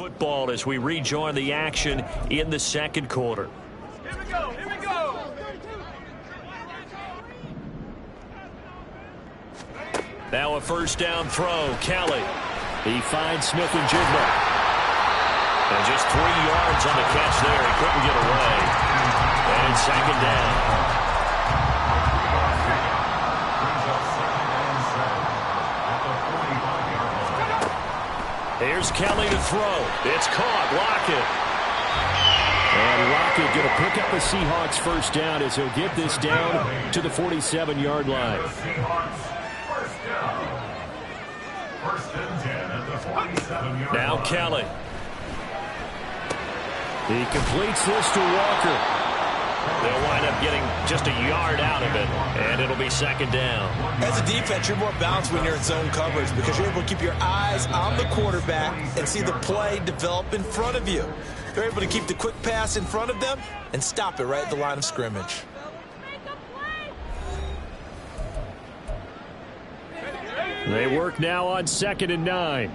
football as we rejoin the action in the second quarter. Here we go, here we go. Now a first down throw. Kelly. He finds Smith and Jigba. And just 3 yards on the catch there. He couldn't get away. And second down. Here's Kelly to throw. It's caught. Lockett. And Lockett going to pick up a Seahawks first down as he'll get this down to the 47-yard line. Now Kelly. He completes this to Walker. They'll wind up getting just a yard out of it, and it'll be second down. As a defense, you're more balanced when you're in zone coverage because you're able to keep your eyes on the quarterback and see the play develop in front of you. You're able to keep the quick pass in front of them and stop it right at the line of scrimmage. They work now on 2nd and 9.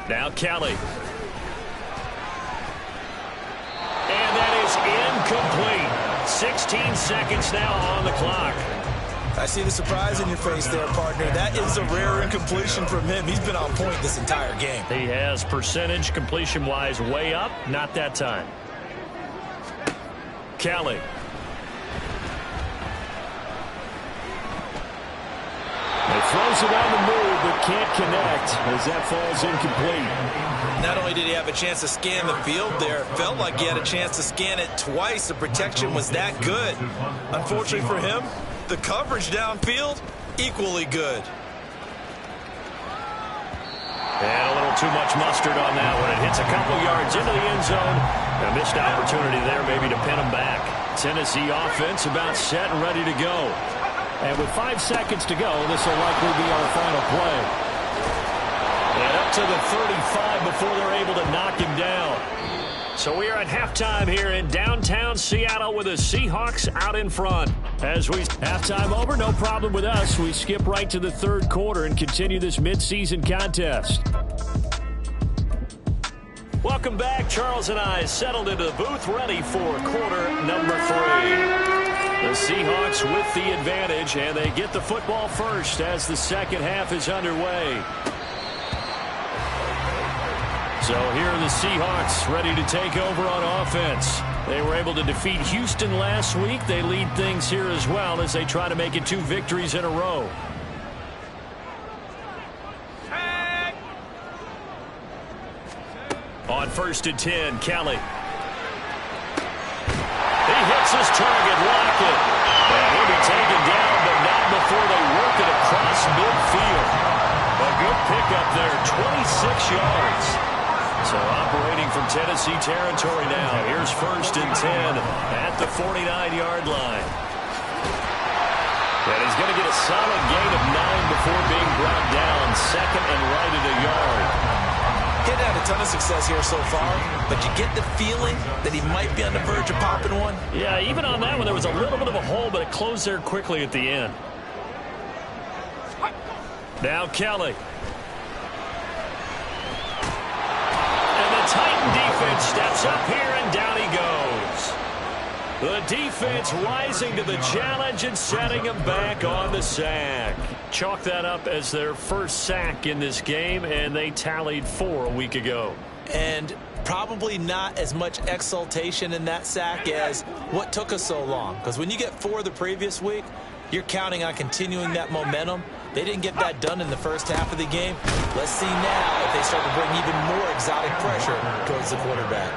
Now Kelly. And that is incomplete. 16 seconds now on the clock. I see the surprise in your face there, partner. That is a rare incompletion from him. He's been on point this entire game. He has percentage completion-wise way up. Not that time. Kelly. He throws it on the move, but can't connect as that falls incomplete. Not only did he have a chance to scan the field there, it felt like he had a chance to scan it twice. The protection was that good. Unfortunately for him, the coverage downfield, equally good. And a little too much mustard on that one. It hits a couple yards into the end zone. A missed opportunity there maybe to pin him back. Tennessee offense about set and ready to go. And with 5 seconds to go, this will likely be our final play. And up to the 35 before they're able to knock him down. So we are at halftime here in downtown Seattle with the Seahawks out in front. As we halftime over, no problem with us. We skip right to the third quarter and continue this midseason contest. Welcome back. Charles and I settled into the booth ready for quarter number 3. The Seahawks with the advantage, and they get the football first as the second half is underway. So here are the Seahawks ready to take over on offense. They were able to defeat Houston last week. They lead things here as well as they try to make it 2 victories in a row. On 1st and 10, Kelly. He hits his target, Lockett. And he'll be taken down, but not before they work it across midfield. A good pickup there, 26 yards. So operating from Tennessee territory now. Here's 1st and 10 at the 49-yard line. And he's going to get a solid gain of 9 before being brought down. 2nd and right at a yard. He's had a ton of success here so far, but you get the feeling that he might be on the verge of popping one. Yeah, even on that one, there was a little bit of a hole, but it closed there quickly at the end. Now Kelly. And the Titan defense steps up here, and down he goes. The defense rising to the challenge and setting him back on the sack. Chalk that up as their first sack in this game, and they tallied 4 a week ago. And probably not as much exultation in that sack as what took us so long. Because when you get 4 the previous week, you're counting on continuing that momentum. They didn't get that done in the first half of the game. Let's see now if they start to bring even more exotic pressure towards the quarterback.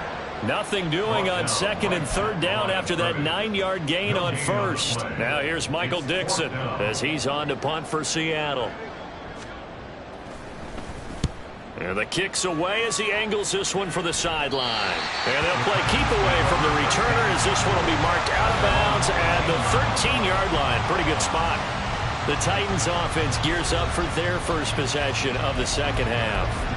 Nothing doing on 2nd and 3rd down after that 9-yard gain on 1st. Now here's Michael Dixon as he's on to punt for Seattle. And the kick's away as he angles this one for the sideline. And they'll play keep away from the returner as this one will be marked out of bounds at the 13-yard line. Pretty good spot. The Titans offense gears up for their first possession of the second half.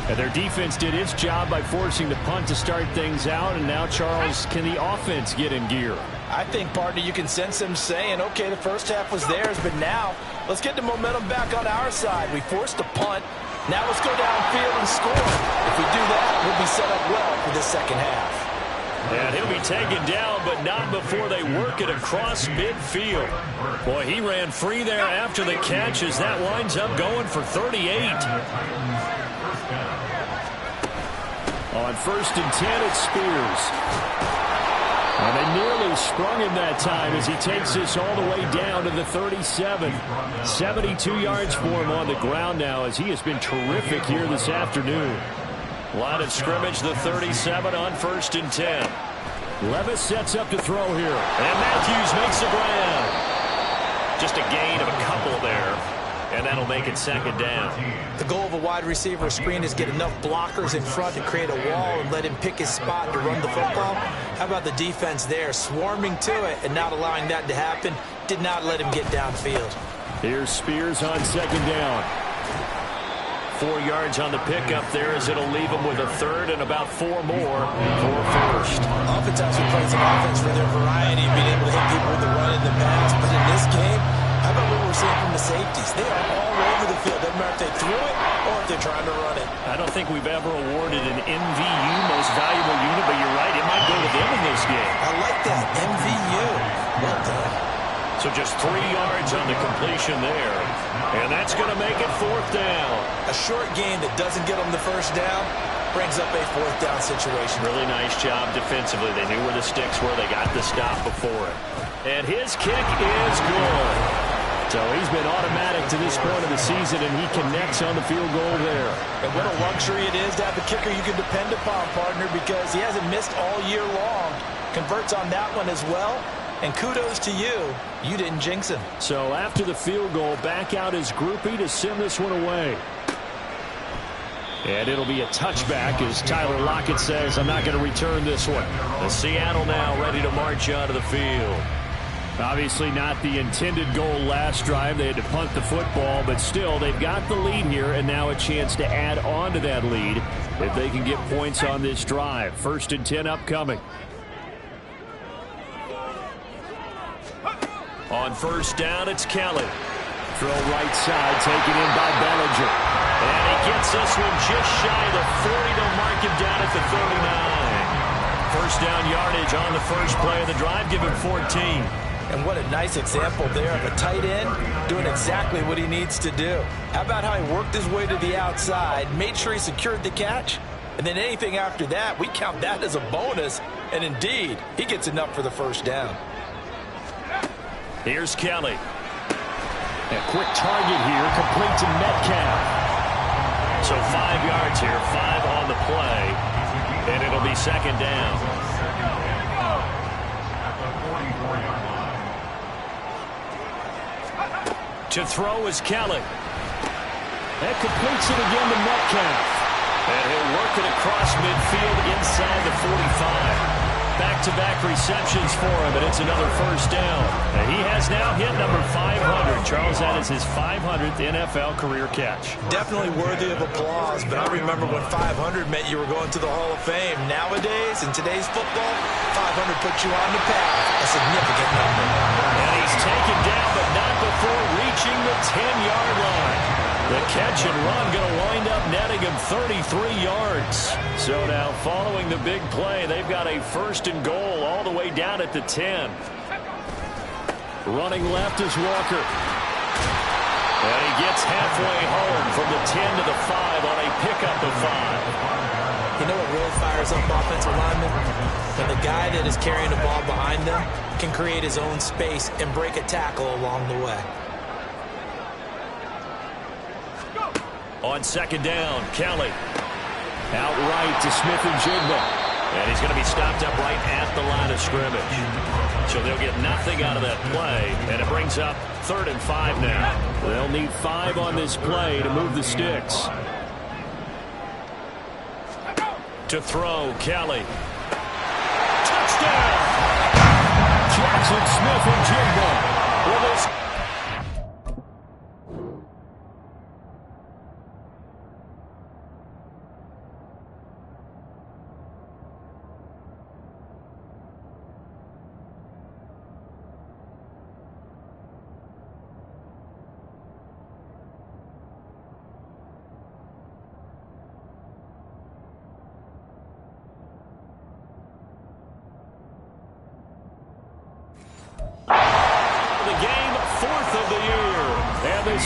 And their defense did its job by forcing the punt to start things out. And now, Charles, can the offense get in gear? I think, partner, you can sense them saying, okay, the first half was theirs, but now let's get the momentum back on our side. We forced the punt. Now let's go downfield and score. If we do that, we'll be set up well for this second half. And he'll be taken down, but not before they work it across midfield. Boy, he ran free there after the catch as that winds up going for 38. On 1st and 10, it's Spears. And they nearly sprung him that time as he takes this all the way down to the 37. 72 yards for him on the ground now as he has been terrific here this afternoon. Line of scrimmage, the 37 on 1st and 10. Levis sets up to throw here. And Matthews makes the grab. Just a gain of a couple there. And that'll make it 2nd down. The goal of a wide receiver screen is get enough blockers in front to create a wall and let him pick his spot to run the football. How about the defense there, swarming to it and not allowing that to happen? Did not let him get downfield. Here's Spears on 2nd down. 4 yards on the pickup there as it'll leave him with a 3rd and about 4 more for 1st. Oftentimes we play some offense for their variety, being able to hit people with the run and the pass. But in this game, how about what we're seeing from the safeties? They are all over the field. Doesn't matter if they threw it or if they're trying to run it. I don't think we've ever awarded an MVU, most valuable unit, but you're right, it might go to them in this game. I like that, MVU. Well done. So just 3 yards on the completion there. And that's going to make it 4th down. A short game that doesn't get them the 1st down brings up a 4th down situation. Really nice job defensively. They knew where the sticks were. They got the stop before it. And his kick is good. So he's been automatic to this point of the season, and he connects on the field goal there. And what a luxury it is to have a kicker you can depend upon, partner, because he hasn't missed all year long. Converts on that one as well. And kudos to you. You didn't jinx him. So after the field goal, back out his groupie to send this one away. And it'll be a touchback as Tyler Lockett says, I'm not going to return this one. And Seattle now ready to march onto the field. Obviously not the intended goal last drive. They had to punt the football, but still they've got the lead here and now a chance to add on to that lead if they can get points on this drive. 1st and 10 upcoming. On 1st down, it's Kelly. Throw right side, taken in by Bellinger. And he gets this one just shy of the 40. They'll mark him down at the 39. 1st down yardage on the first play of the drive, give him 14. And what a nice example there of a tight end doing exactly what he needs to do. How about how he worked his way to the outside, made sure he secured the catch, and then anything after that, we count that as a bonus. And indeed, he gets enough for the 1st down. Here's Kelly. A quick target here, complete to Metcalf. So 5 yards here, 5 on the play, and it'll be 2nd down. To throw is Kelly. That completes it again to Metcalf. And he'll work it across midfield inside the 45. Back-to-back receptions for him, and it's another 1st down. And he has now hit number 500. Charles, that is his 500th NFL career catch. Definitely worthy of applause, but I remember when 500 meant you were going to the Hall of Fame. Nowadays, in today's football, 500 puts you on the path, a significant number. And he's taken down, but not before reaching the 10-yard line. The catch and run going to wind up netting him 33 yards. So now following the big play, they've got a 1st and goal all the way down at the 10. Running left is Walker. And he gets halfway home from the 10 to the 5 on a pickup of 5. You know what really fires up offensive linemen? When the guy that is carrying the ball behind them can create his own space and break a tackle along the way. On 2nd down, Kelly. Out right to Smith and Jigba. And he's going to be stopped up right at the line of scrimmage. So they'll get nothing out of that play. And it brings up 3rd and 5 now. They'll need 5 on this play to move the sticks. To throw, Kelly. Touchdown! Jackson Smith and Jigba. Well, this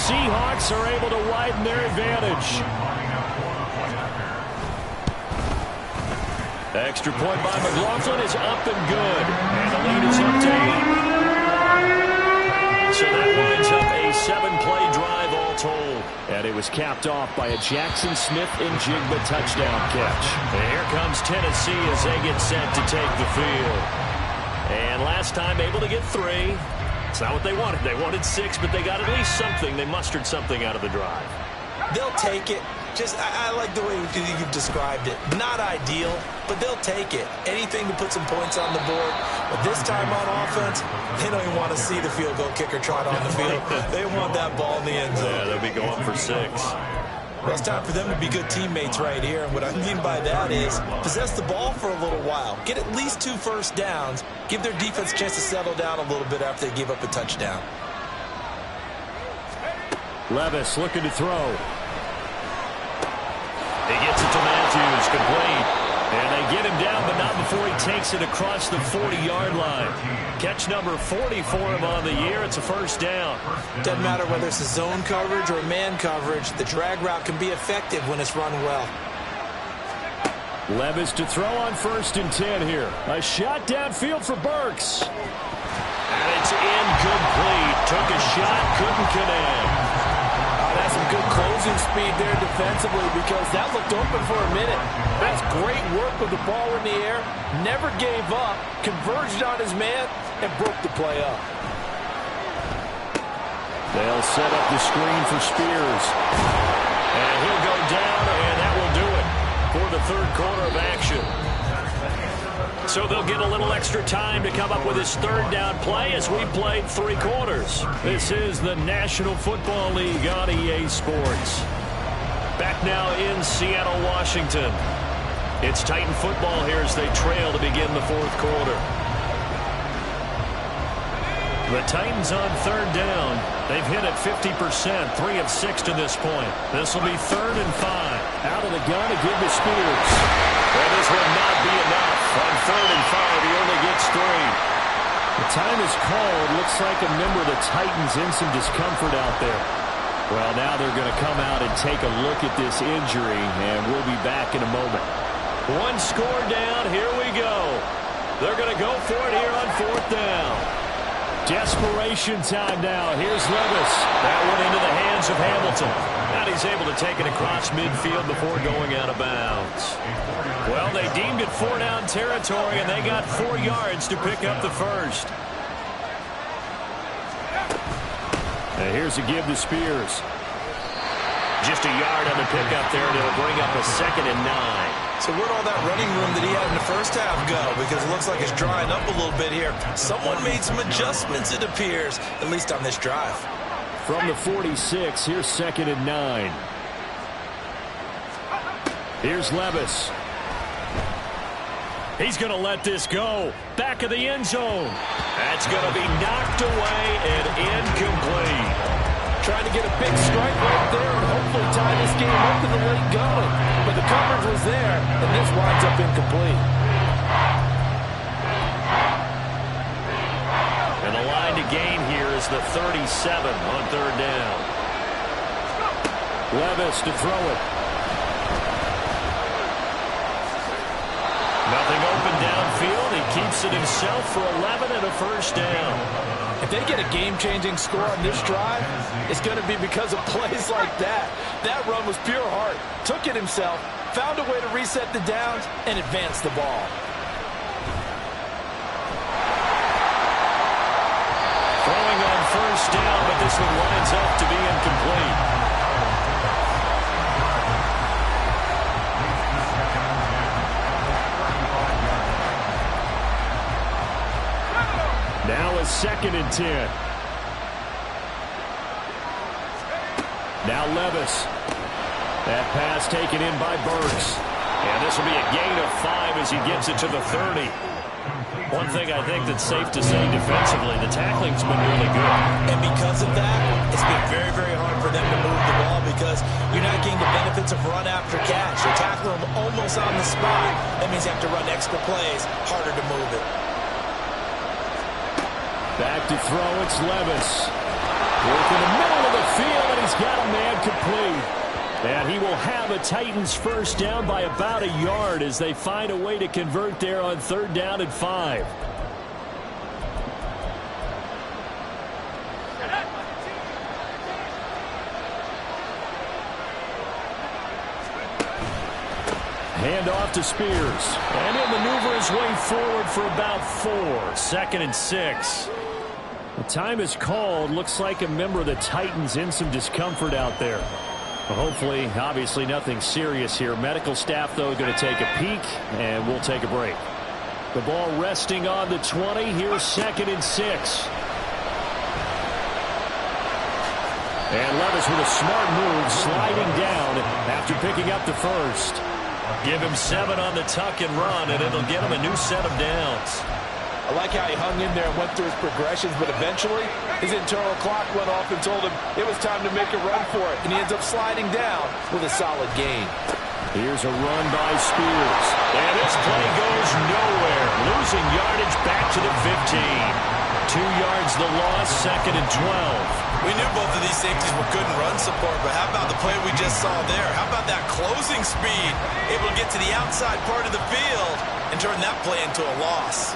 Seahawks are able to widen their advantage. Extra point by McLaughlin is up and good. And the lead is up to 8. So that winds up a 7-play drive all told. And it was capped off by a Jackson Smith-Njigba touchdown catch. And here comes Tennessee as they get set to take the field. And last time able to get 3. It's not what they wanted. They wanted 6, but they got at least something. They mustered something out of the drive. They'll take it. I like the way you've described it. Not ideal, but they'll take it. Anything to put some points on the board. But this time on offense, they don't even want to see the field goal kicker trot on the field. They want that ball in the end zone. Yeah, they'll be going for 6. Well, it's time for them to be good teammates right here. And what I mean by that is possess the ball for a little while. Get at least 2 first downs. Give their defense a chance to settle down a little bit after they give up a touchdown. Levis looking to throw. He gets it to Matthews, complete. And they get him down, but not before he takes it across the 40-yard line. Catch number 40 for him on the year. It's a first down. Doesn't matter whether it's a zone coverage or man coverage. The drag route can be effective when it's run well. Levis to throw on 1st and 10 here. A shot downfield for Burks. And it's incomplete. Took a shot, couldn't connect. That's some good closing speed there defensively because that looked open for a minute. That's great work with the ball in the air. Never gave up. Converged on his man and broke the play up. They'll set up the screen for Spears. And he'll go down, and that will do it for the 3rd quarter of action. So they'll get a little extra time to come up with his 3rd down play as we played 3 quarters. This is the National Football League on EA Sports. Back now in Seattle, Washington. It's Titan football here as they trail to begin the 4th quarter. The Titans on 3rd down. They've hit it 50%, 3 of 6 to this point. This will be 3rd and 5. Out of the gun to give to Spears. And this will not be enough. On 3rd and 5, he only gets 3. The time is called. Looks like a member of the Titans in some discomfort out there. Well, now they're going to come out and take a look at this injury, and we'll be back in a moment. 1 score down. Here we go. They're going to go for it here on 4th down. Desperation time now. Here's Levis. That one into the hands of Hamilton. And he's able to take it across midfield before going out of bounds. Well, they deemed it 4-down territory, and they got 4 yards to pick up the 1st. And here's a give to Spears. Just a yard on the pickup there, and it'll bring up a 2nd and 9. So where'd all that running room that he had in the first half go? Because it looks like it's drying up a little bit here. Someone made some adjustments, it appears, at least on this drive. From the 46, here's 2nd and 9. Here's Levis. He's going to let this go. Back of the end zone. That's going to be knocked away and incomplete. Trying to get a big strike right there and hopefully tie this game up to the late going. But the coverage was there, and this winds up incomplete. And the line to gain here is the 37 on 3rd down. Levis to throw it. Nothing open downfield. He keeps it himself for 11 and a first down. If they get a game-changing score on this drive, it's going to be because of plays like that. That run was pure heart. Took it himself, found a way to reset the downs, and advance the ball. Throwing on 1st down, but this one winds up to be incomplete. Now a 2nd and 10. Now Levis. That pass taken in by Burks. And this will be a gain of 5 as he gets it to the 30. One thing I think that's safe to say defensively, the tackling's been really good. And because of that, it's been very, very hard for them to move the ball because you're not getting the benefits of run after catch. You're tackling them almost on the spot. That means you have to run extra plays, harder to move it. Back to throw, it's Levis. Work in the middle of the field, and he's got a man complete. And he will have a Titans first down by about a yard as they find a way to convert there on 3rd down and 5. Hand off to Spears. And he'll maneuver his way forward for about 4. 2nd and 6. The time is called. Looks like a member of the Titans in some discomfort out there. Well, hopefully, obviously nothing serious here. Medical staff, though, going to take a peek, and we'll take a break. The ball resting on the 20. Here's 2nd and 6. And Levis with a smart move, sliding down after picking up the first. Give him 7 on the tuck and run, and it'll get him a new set of downs. I like how he hung in there and went through his progressions, but eventually his internal clock went off and told him it was time to make a run for it, and he ends up sliding down with a solid gain. Here's a run by Spears. And this play goes nowhere. Losing yardage back to the 15. 2 yards the loss, 2nd and 12. We knew both of these safeties were good in run support, but how about the play we just saw there? How about that closing speed? Able to get to the outside part of the field and turn that play into a loss.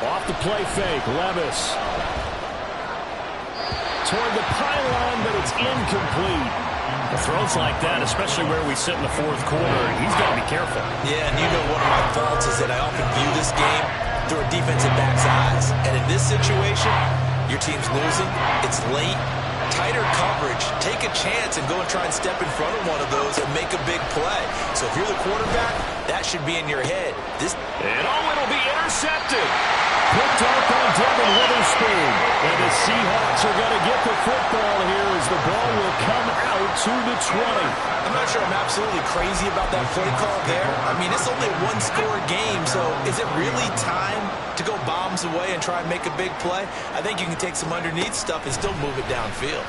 Off the play fake, Levis. Toward the pylon, but it's incomplete. The throws like that, especially where we sit in the 4th quarter, he's got to be careful. Yeah, and you know one of my faults is that I often view this game through a defensive back's eyes. And in this situation, your team's losing, it's late, tighter coverage, take a chance and go and try and step in front of one of those and make a big play. So if you're the quarterback, that should be in your head. It'll be intercepted. Picked off on Devin Witherspoon. And the Seahawks are going to get the football here as the ball will come out to the 20. I'm not sure I'm absolutely crazy about that play call there. I mean, it's only a 1-score game, so is it really time to go bombs away and try and make a big play? I think you can take some underneath stuff and still move it downfield.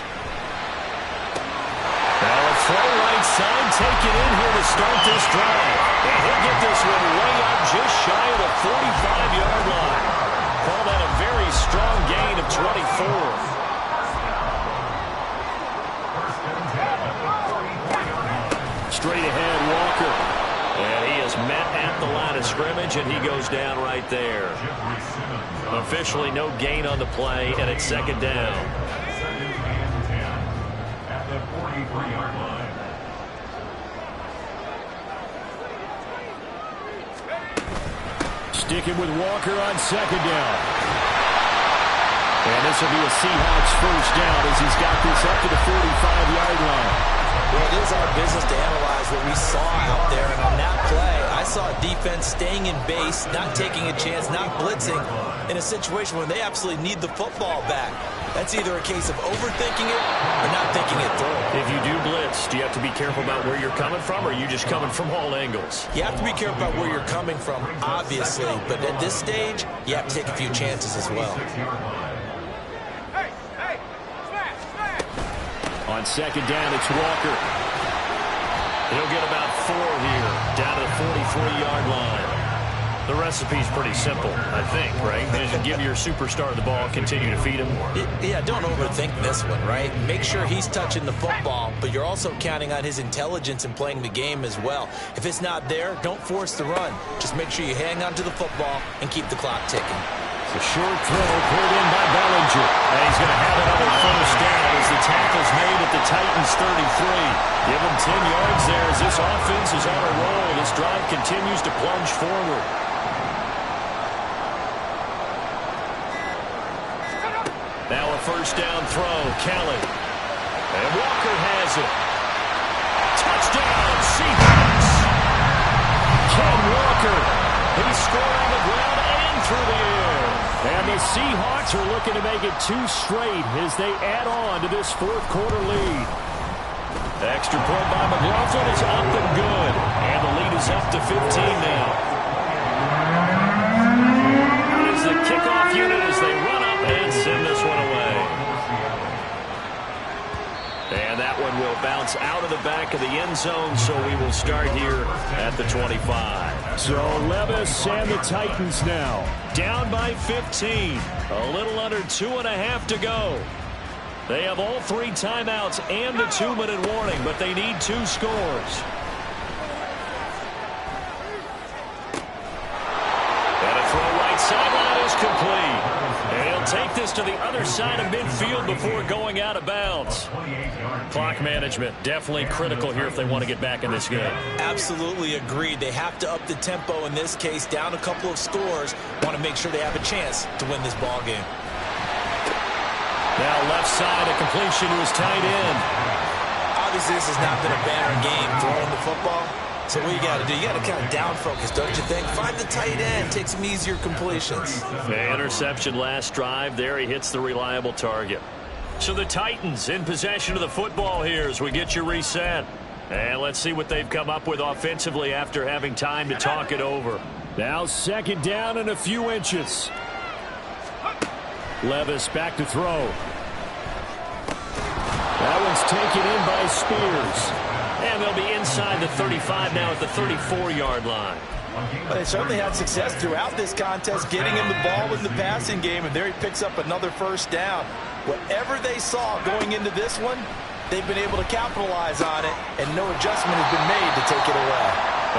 Now a throw right side, take it in here to start this drive. And he'll get this one way up just shy of the 45-yard line. Call that a very strong gain of 24. Straight ahead, Walker. And he is met at the line of scrimmage, and he goes down right there. Officially no gain on the play, and it's 2nd down. At the 43-yard line. Sticking with Walker on 2nd down. And this will be a Seahawks first down as he's got this up to the 45-yard line. Well, it is our business to analyze what we saw out there, and on that play, I saw a defense staying in base, not taking a chance, not blitzing, in a situation where they absolutely need the football back. That's either a case of overthinking it or not thinking it through. If you do blitz, do you have to be careful about where you're coming from, or are you just coming from all angles? You have to be careful about where you're coming from, obviously, but at this stage, you have to take a few chances as well. On 2nd down, it's Walker. He'll get about 4 here, down to the 43-yard line. The recipe's pretty simple, I think, right? Just give your superstar the ball, continue to feed him. Yeah, don't overthink this one, right? Make sure he's touching the football, but you're also counting on his intelligence in playing the game as well. If it's not there, don't force the run. Just make sure you hang on to the football and keep the clock ticking. A short throw pulled in by Bellinger. And he's going to have another first down as the tackle's made at the Titans 33. Give him 10 yards there as this offense is on a roll. This drive continues to plunge forward. Now a first down throw, Kelly. And Walker has it. Touchdown, Seahawks. Ken Walker. He scored on the ground and through the air. And the Seahawks are looking to make it 2 straight as they add on to this 4th quarter lead. The extra point by McLaughlin is up and good. And the lead is up to 15 now. That is the kickoff unit as they run up and send this one away. And that one will bounce out of the back of the end zone, so we will start here at the 25. So Levis and the Titans now down by 15. A little under 2.5 to go. They have all 3 timeouts and the 2-minute warning, but they need 2 scores. And a throw right sideline is complete. And he'll take this to the other side of midfield before going out of bounds. Clock management definitely critical here if they want to get back in this game. Absolutely agreed. They have to up the tempo in this case, down a couple of scores. Want to make sure they have a chance to win this ball game. Now left side, a completion to his tight end. Obviously, this has not been a banner game throwing the football. So what you got to do, you got to kind of down focus, don't you think? Find the tight end, take some easier completions. Interception last drive. There he hits the reliable target. So the Titans in possession of the football here as we get you reset. And let's see what they've come up with offensively after having time to talk it over. Now 2nd down and a few inches. Levis back to throw. That one's taken in by Spears. And they'll be inside the 35 now at the 34-yard line. Well, they certainly had success throughout this contest getting him the ball in the passing game, and there he picks up another 1st down. Whatever they saw going into this one, they've been able to capitalize on it, and no adjustment has been made to take it away.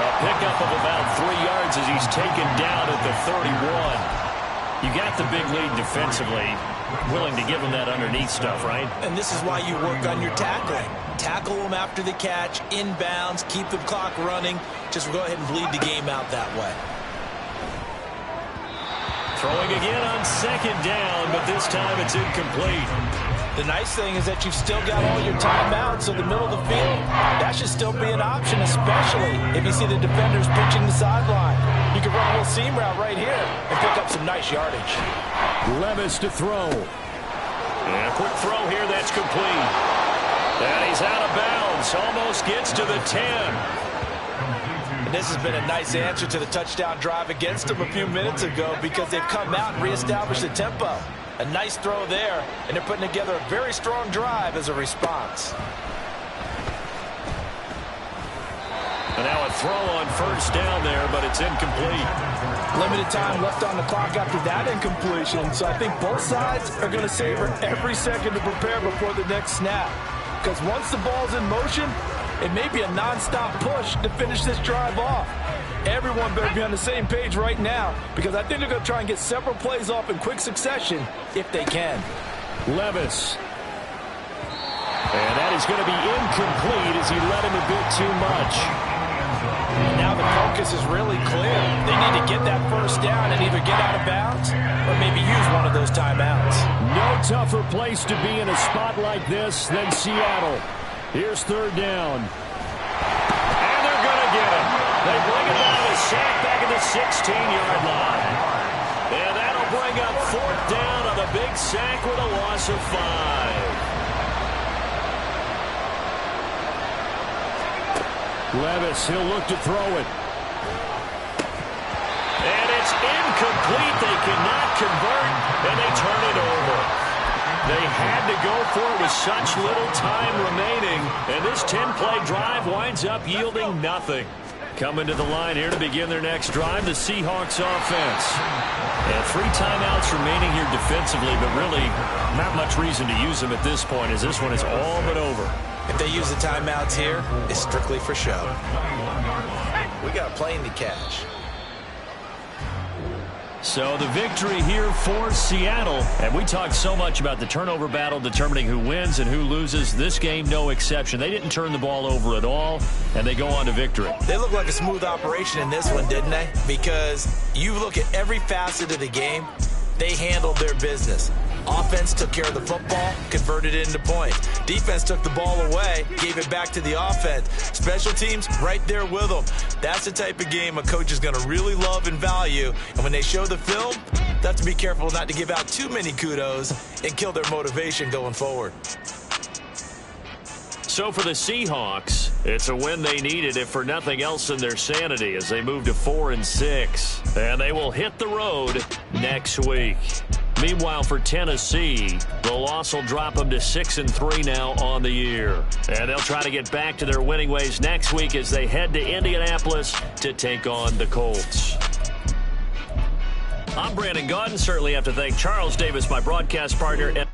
A pickup of about 3 yards as he's taken down at the 31. You got the big lead defensively, willing to give them that underneath stuff, right? And this is why you work on your tackling. Tackle them after the catch, inbounds, keep the clock running. Just go ahead and bleed the game out that way. Throwing again on 2nd down, but this time it's incomplete. The nice thing is that you've still got all your timeouts, so the middle of the field, that should still be an option, especially if you see the defenders pitching the sideline. You can run a little seam route right here and pick up some nice yardage. Levis to throw. And a quick throw here that's complete. And he's out of bounds, almost gets to the 10. And this has been a nice answer to the touchdown drive against them a few minutes ago because they've come out and reestablished the tempo. A nice throw there, and they're putting together a very strong drive as a response. And now a throw on 1st down there, but it's incomplete. Limited time left on the clock after that incompletion, so I think both sides are going to savor every second to prepare before the next snap. Because once the ball's in motion, it may be a non-stop push to finish this drive off. Everyone better be on the same page right now because I think they're going to try and get several plays off in quick succession if they can. Levis. And that is going to be incomplete as he let him a bit too much. And now the focus is really clear. They need to get that 1st down and either get out of bounds or maybe use one of those timeouts. No tougher place to be in a spot like this than Seattle. Here's 3rd down. And they're going to get him. They bring it down to sack back at the 16-yard line. And that'll bring up 4th down on the big sack with a loss of 5. Levis, he'll look to throw it. And it's incomplete. They cannot convert, and they turn it over. They had to go for it with such little time remaining, and this 10-play drive winds up yielding nothing. Coming to the line here to begin their next drive, the Seahawks offense. And 3 timeouts remaining here defensively, but really not much reason to use them at this point as this one is all but over. If they use the timeouts here, it's strictly for show. We got a plane to catch. So the victory here for Seattle. And we talked so much about the turnover battle determining who wins and who loses. This game, no exception. They didn't turn the ball over at all, and they go on to victory. They look like a smooth operation in this one, didn't they? Because you look at every facet of the game, they handled their business. Offense took care of the football, converted it into points. Defense took the ball away, gave it back to the offense. Special teams, right there with them. That's the type of game a coach is going to really love and value. And when they show the film, they have to be careful not to give out too many kudos and kill their motivation going forward. So for the Seahawks, it's a win they needed, if for nothing else than their sanity, as they move to 4-6. And they will hit the road next week. Meanwhile, for Tennessee, the loss will drop them to 6-3 now on the year. And they'll try to get back to their winning ways next week as they head to Indianapolis to take on the Colts. I'm Brandon Gaudin. Certainly have to thank Charles Davis, my broadcast partner.